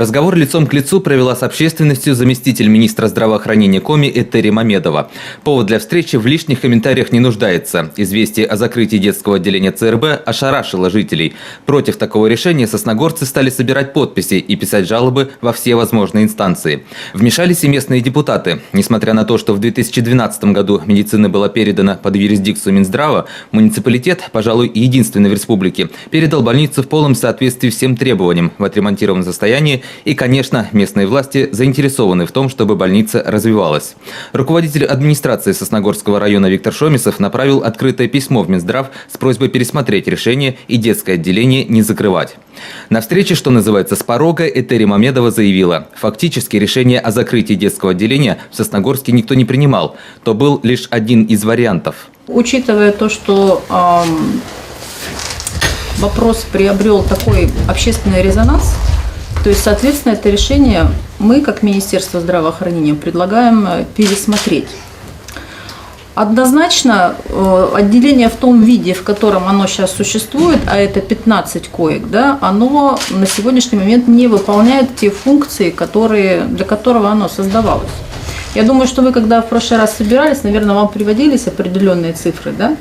Разговор лицом к лицу провела с общественностью заместитель министра здравоохранения Коми Этери Мамедова. Повод для встречи в лишних комментариях не нуждается. Известие о закрытии детского отделения ЦРБ ошарашило жителей. Против такого решения сосногорцы стали собирать подписи и писать жалобы во все возможные инстанции. Вмешались и местные депутаты. Несмотря на то, что в 2012 году медицина была передана под юрисдикцию Минздрава, муниципалитет, пожалуй, единственный в республике, передал больницу в полном соответствии всем требованиям в отремонтированном состоянии. И, конечно, местные власти заинтересованы в том, чтобы больница развивалась. Руководитель администрации Сосногорского района Виктор Шомисов направил открытое письмо в Минздрав с просьбой пересмотреть решение и детское отделение не закрывать. На встрече, что называется, с порога, Этери Мамедова заявила, фактически решение о закрытии детского отделения в Сосногорске никто не принимал. То был лишь один из вариантов. Учитывая то, что вопрос приобрел такой общественный резонанс, то есть, соответственно, это решение мы, как Министерство здравоохранения, предлагаем пересмотреть. Однозначно, отделение в том виде, в котором оно сейчас существует, а это 15 коек, да, оно на сегодняшний момент не выполняет те функции, для которого оно создавалось. Я думаю, что вы, когда в прошлый раз собирались, наверное, вам приводились определенные цифры, да?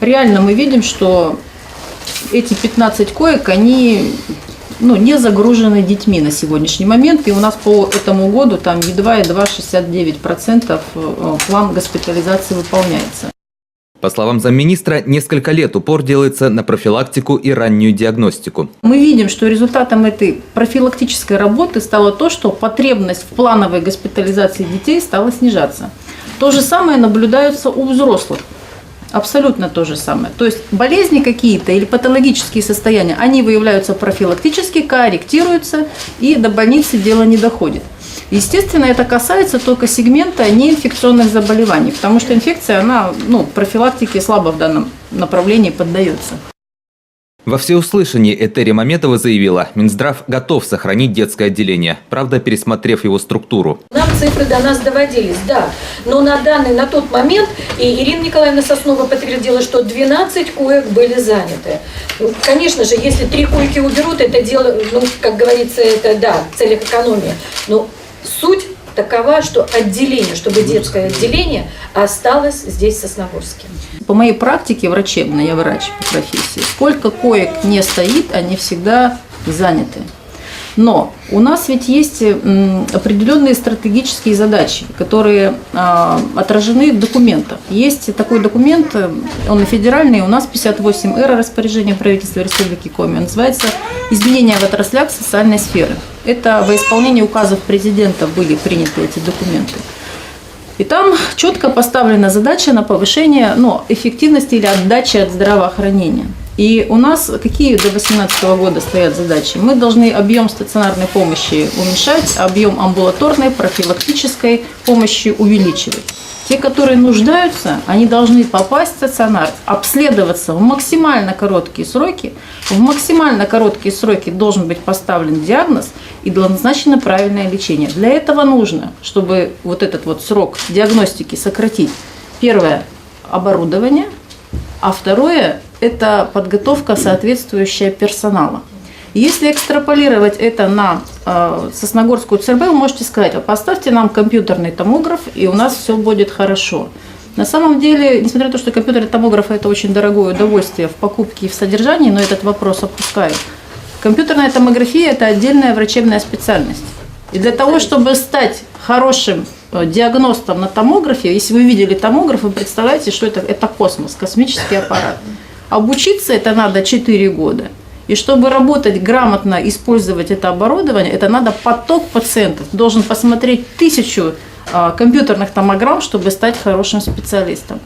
Реально мы видим, что эти 15 коек, они не загружены детьми на сегодняшний момент. И у нас по этому году там едва 69% план госпитализации выполняется. По словам замминистра, несколько лет упор делается на профилактику и раннюю диагностику. Мы видим, что результатом этой профилактической работы стало то, что потребность в плановой госпитализации детей стала снижаться. То же самое наблюдается у взрослых. Абсолютно то же самое. То есть болезни какие-то или патологические состояния, они выявляются профилактически, корректируются, и до больницы дело не доходит. Естественно, это касается только сегмента неинфекционных заболеваний, потому что инфекция, она профилактике слабо в данном направлении поддается. Во всеуслышание Этери Мамедова заявила, Минздрав готов сохранить детское отделение, правда, пересмотрев его структуру. Нам цифры до нас доводились, да, но на тот момент, и Ирина Николаевна Соснова подтвердила, что 12 коек были заняты. Конечно же, если 3 койки уберут, это дело, как говорится, это, да, в целях экономии. Но суть такова, что отделение, чтобы детское отделение осталось здесь, в Сосногорске. По моей практике врачебной, я врач по профессии, сколько коек не стоит, они всегда заняты. Но у нас ведь есть определенные стратегические задачи, которые отражены в документах. Есть такой документ, он федеральный, у нас 58-р распоряжение правительства Республики Коми, он называется «Изменения в отраслях социальной сферы». Это во исполнении указов президента были приняты эти документы. И там четко поставлена задача на повышение эффективности или отдачи от здравоохранения. И у нас какие до 2018 года стоят задачи? Мы должны объем стационарной помощи уменьшать, объем амбулаторной, профилактической помощи увеличивать. Те, которые нуждаются, они должны попасть в стационар, обследоваться в максимально короткие сроки. В максимально короткие сроки должен быть поставлен диагноз и назначено правильное лечение. Для этого нужно, чтобы вот этот срок диагностики сократить. Первое – оборудование, а второе – это подготовка соответствующая персонала. Если экстраполировать это на Сосногорскую ЦРБ, вы можете сказать, поставьте нам компьютерный томограф, и у нас все будет хорошо. На самом деле, несмотря на то, что компьютерный томограф – это очень дорогое удовольствие в покупке и в содержании, но этот вопрос опускаю. Компьютерная томография – это отдельная врачебная специальность. И для того, чтобы стать хорошим диагностом на томографе, если вы видели томограф, вы представляете, что это космос, космический аппарат. Обучиться это надо 4 года. И чтобы работать грамотно, использовать это оборудование, это надо поток пациентов. Должен посмотреть 1000 компьютерных томограмм, чтобы стать хорошим специалистом.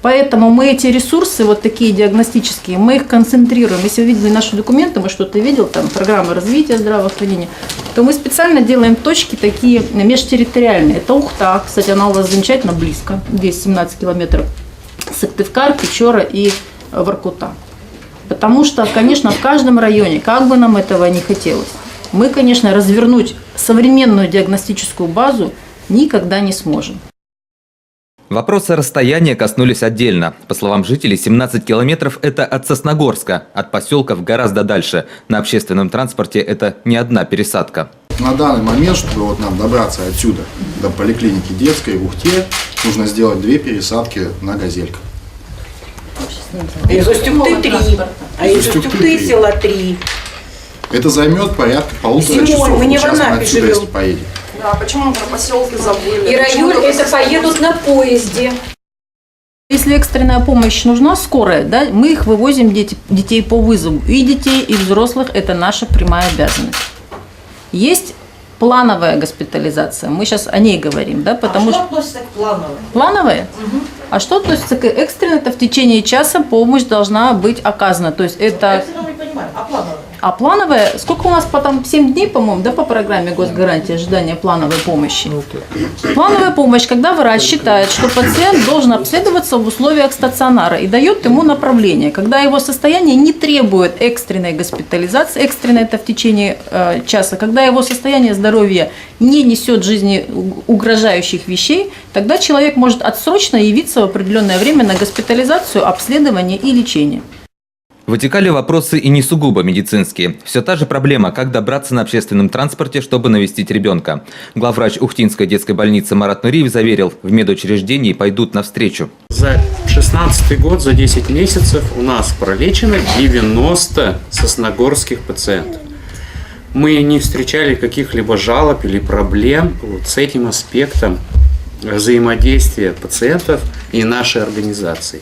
Поэтому мы эти ресурсы, такие диагностические, мы их концентрируем. Если вы видели наши документы, мы что-то видели, там программы развития здравоохранения, то мы специально делаем точки такие межтерриториальные. Это Ухта, кстати, она у вас замечательно близко, 217 километров, Сыктывкар, Печора и Воркута. Потому что, конечно, в каждом районе, как бы нам этого не хотелось, мы, конечно, развернуть современную диагностическую базу никогда не сможем. Вопросы расстояния коснулись отдельно. По словам жителей, 17 километров – это от Сосногорска, от поселков гораздо дальше. На общественном транспорте это не одна пересадка. на данный момент, чтобы вот нам добраться отсюда до поликлиники детской в Ухте, нужно сделать 2 пересадки на газельках. Из Устюгты 3, а из Устюгты села 3. Это займет порядка 1,5 часов. Мы не в Сейчас мы Анапе отсюда, живем. если поедем. Да, почему про поселки забыли? И район это поедут на поезде. Если экстренная помощь нужна, скорая, да, мы их вывозим, детей по вызову. И детей, и взрослых – это наша прямая обязанность. Есть плановая госпитализация, мы сейчас о ней говорим, да, потому что… относится к плановой? Плановая? А что относится к экстренной? Это в течение часа помощь должна быть оказана. То есть это… Не понимаю, а плановая? А плановая, сколько у нас потом, 7 дней, по-моему, да, по программе госгарантии ожидания плановой помощи? Плановая помощь, когда врач считает, что пациент должен обследоваться в условиях стационара и дает ему направление, когда его состояние не требует экстренной госпитализации, экстренной это в течение часа, когда его состояние здоровья не несет жизни угрожающих вещей, тогда человек может отсрочно явиться в определенное время на госпитализацию, обследование и лечение. Вытекали вопросы и не сугубо медицинские. Все та же проблема, как добраться на общественном транспорте, чтобы навестить ребенка. Главврач Ухтинской детской больницы Марат Нуриев заверил, в медучреждении пойдут навстречу. За 2016 год, за 10 месяцев у нас пролечено 90 сосногорских пациентов. Мы не встречали каких-либо жалоб или проблем вот с этим аспектом взаимодействия пациентов и нашей организации.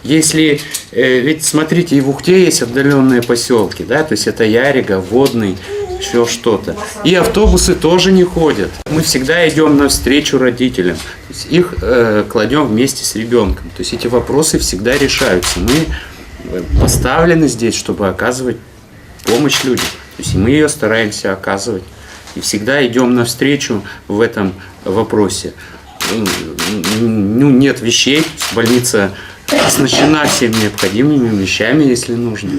Если, ведь смотрите, и в Ухте есть отдаленные поселки, да, то есть это Ярига, Водный, еще что-то. И автобусы тоже не ходят. Мы всегда идем навстречу родителям, то есть их кладем вместе с ребенком. То есть эти вопросы всегда решаются. Мы поставлены здесь, чтобы оказывать помощь людям. То есть мы ее стараемся оказывать. И всегда идем навстречу в этом вопросе. Ну, нет вещей, больница оснащена всеми необходимыми вещами, если нужно.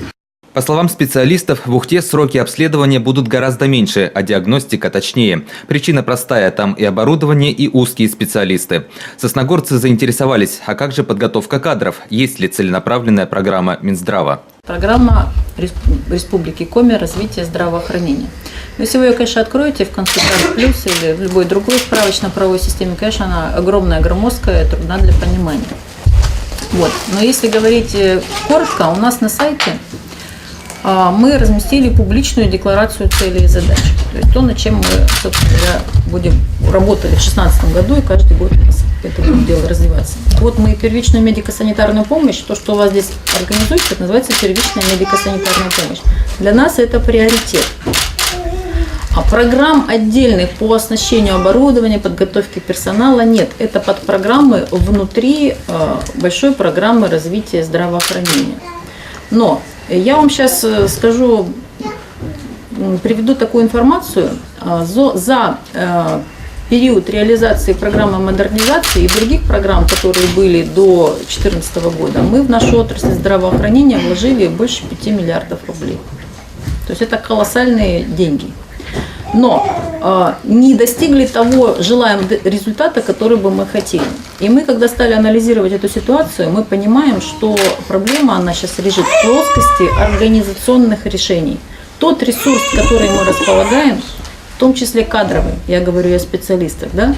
По словам специалистов, в Ухте сроки обследования будут гораздо меньше, а диагностика точнее. Причина простая – там и оборудование, и узкие специалисты. Сосногорцы заинтересовались, а как же подготовка кадров? Есть ли целенаправленная программа Минздрава? Программа Республики Коми развития здравоохранения. Если вы ее, конечно, откроете в Консультант Плюс или в любой другой справочно-правовой системе, конечно, она огромная, громоздкая, трудна для понимания. Вот. Но если говорить коротко, у нас на сайте мы разместили публичную декларацию целей и задач. То есть то, над чем мы, собственно говоря, работали в 2016 году, и каждый год у нас это будет дело развиваться. Вот мы первичную медико-санитарную помощь, то, что у вас здесь организуется, это называется первичная медико-санитарная помощь. Для нас это приоритет. А программ отдельных по оснащению оборудования, подготовке персонала нет. Это подпрограммы внутри большой программы развития здравоохранения. Но я вам сейчас скажу, приведу такую информацию. За период реализации программы модернизации и других программ, которые были до 2014 года, мы в нашу отрасль здравоохранения вложили больше 5 миллиардов рублей. То есть это колоссальные деньги. Но не достигли того желаемого результата, который бы мы хотели. И мы, когда стали анализировать эту ситуацию, мы понимаем, что проблема, она сейчас лежит в плоскости организационных решений. Тот ресурс, который мы располагаем, в том числе кадровый, я говорю о специалистах, да,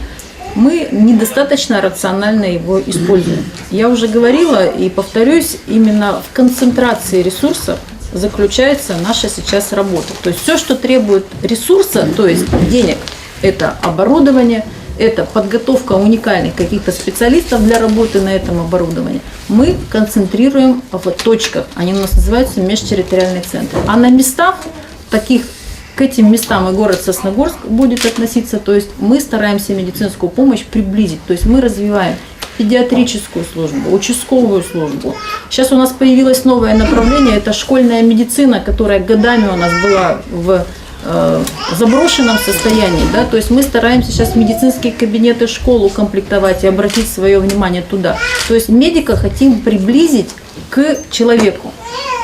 мы недостаточно рационально его используем. Я уже говорила и повторюсь, именно в концентрации ресурсов заключается наша сейчас работа. То есть все, что требует ресурса, то есть денег, это оборудование, это подготовка уникальных каких-то специалистов для работы на этом оборудовании. Мы концентрируем в точках, они у нас называются межтерриториальные центры. А на местах, таких, к этим местам и город Сосногорск будет относиться, то есть мы стараемся медицинскую помощь приблизить, то есть мы развиваем педиатрическую службу, участковую службу. Сейчас у нас появилось новое направление, это школьная медицина, которая годами у нас была в заброшенном состоянии. Да? То есть мы стараемся сейчас медицинские кабинеты школ укомплектовать и обратить свое внимание туда. То есть медика хотим приблизить к человеку.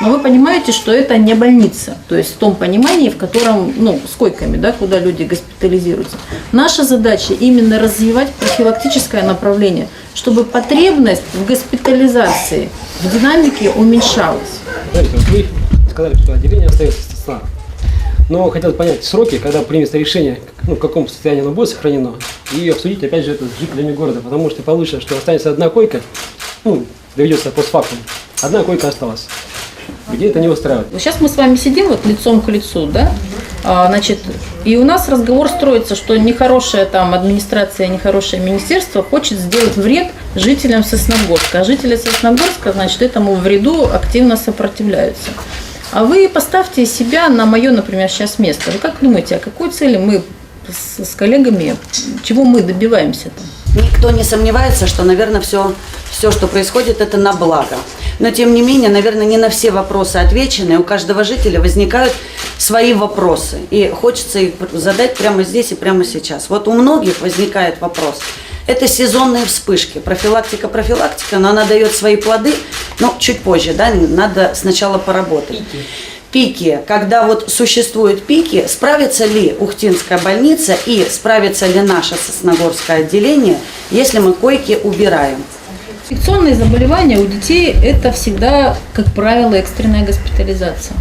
Но вы понимаете, что это не больница, то есть в том понимании, в котором, с койками, да, куда люди госпитализируются. Наша задача именно развивать профилактическое направление, чтобы потребность в госпитализации в динамике уменьшалась. Вы сказали, что отделение остается стационарным. Но хотелось понять сроки, когда примется решение, в каком состоянии оно будет сохранено, и обсудить, опять же, это с жителями города, потому что получится, что останется одна койка, доведется постфактум, одна койка осталась. Где это не устраивает. Сейчас мы с вами сидим вот лицом к лицу, да? Значит, и у нас разговор строится, что нехорошая там администрация, нехорошее министерство хочет сделать вред жителям Сосногорска. А жители Сосногорска, значит, этому вреду активно сопротивляются. А вы поставьте себя на мое, например, сейчас место. Вы как думаете, о какой цели мы с коллегами, чего мы добиваемся-то? Никто не сомневается, что, наверное, все, что происходит, это на благо. Но, тем не менее, наверное, не на все вопросы отвечены. У каждого жителя возникают свои вопросы. И хочется их задать прямо здесь и прямо сейчас. Вот у многих возникает вопрос. Это сезонные вспышки. Профилактика, но она дает свои плоды, но чуть позже, да, надо сначала поработать. Пики, когда вот существуют пики, справится ли Ухтинская больница и справится ли наше Сосногорское отделение, если мы койки убираем? Инфекционные заболевания у детей – это всегда, как правило, экстренная госпитализация.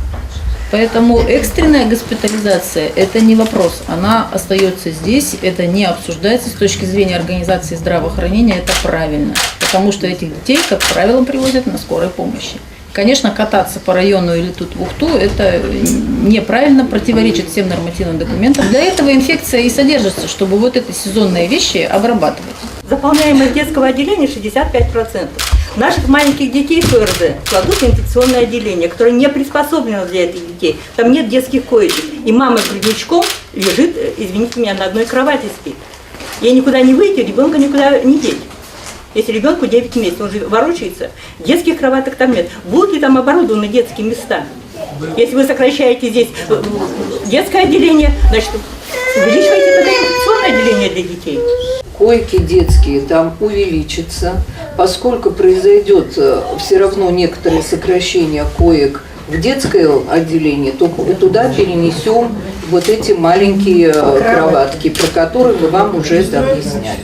Поэтому экстренная госпитализация – это не вопрос, она остается здесь, это не обсуждается с точки зрения организации здравоохранения, это правильно. Потому что этих детей, как правило, привозят на скорой помощи. Конечно, кататься по району или тут в Ухту – это неправильно, противоречит всем нормативным документам. Для этого инфекция и содержится, чтобы вот эти сезонные вещи обрабатывать. Заполняемость детского отделения 65%. Наших маленьких детей в ОРД кладут в инфекционное отделение, которое не приспособлено для этих детей. Там нет детских коечек. И мама с грудничком лежит, извините меня, на одной кровати спит. Ей никуда не выйти, ребенка никуда не деть. Если ребенку 9 месяцев, он же ворочается, детских кроваток там нет. Будут ли там оборудованы детские места? Если вы сокращаете здесь детское отделение, значит, увеличивайте тогда инфекционное отделение для детей. Койки детские там увеличатся, поскольку произойдет все равно некоторое сокращение коек в детское отделение, то туда перенесем вот эти маленькие кроватки, про которые мы вам уже объясняли.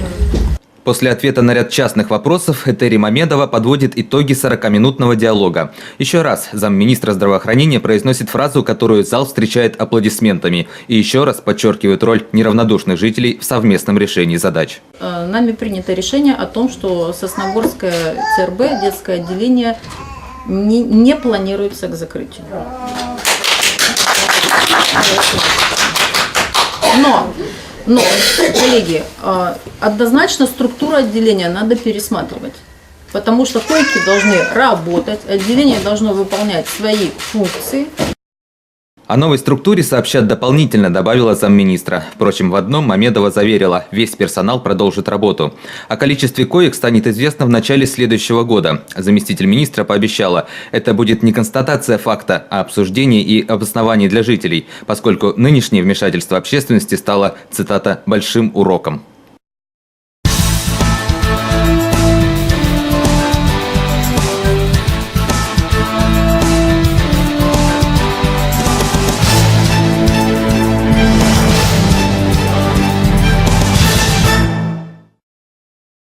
После ответа на ряд частных вопросов Этери Мамедова подводит итоги 40-минутного диалога. Еще раз замминистра здравоохранения произносит фразу, которую зал встречает аплодисментами. И еще раз подчеркивает роль неравнодушных жителей в совместном решении задач. Нами принято решение о том, что Сосногорское ЦРБ, детское отделение, не планируется к закрытию. Но, коллеги, однозначно структуру отделения надо пересматривать, потому что койки должны работать, отделение должно выполнять свои функции. О новой структуре сообщат дополнительно, добавила замминистра. Впрочем, в одном Мамедова заверила, весь персонал продолжит работу. О количестве коек станет известно в начале следующего года. Заместитель министра пообещала, это будет не констатация факта, а обсуждение и обоснование для жителей, поскольку нынешнее вмешательство общественности стало, цитата, «большим уроком».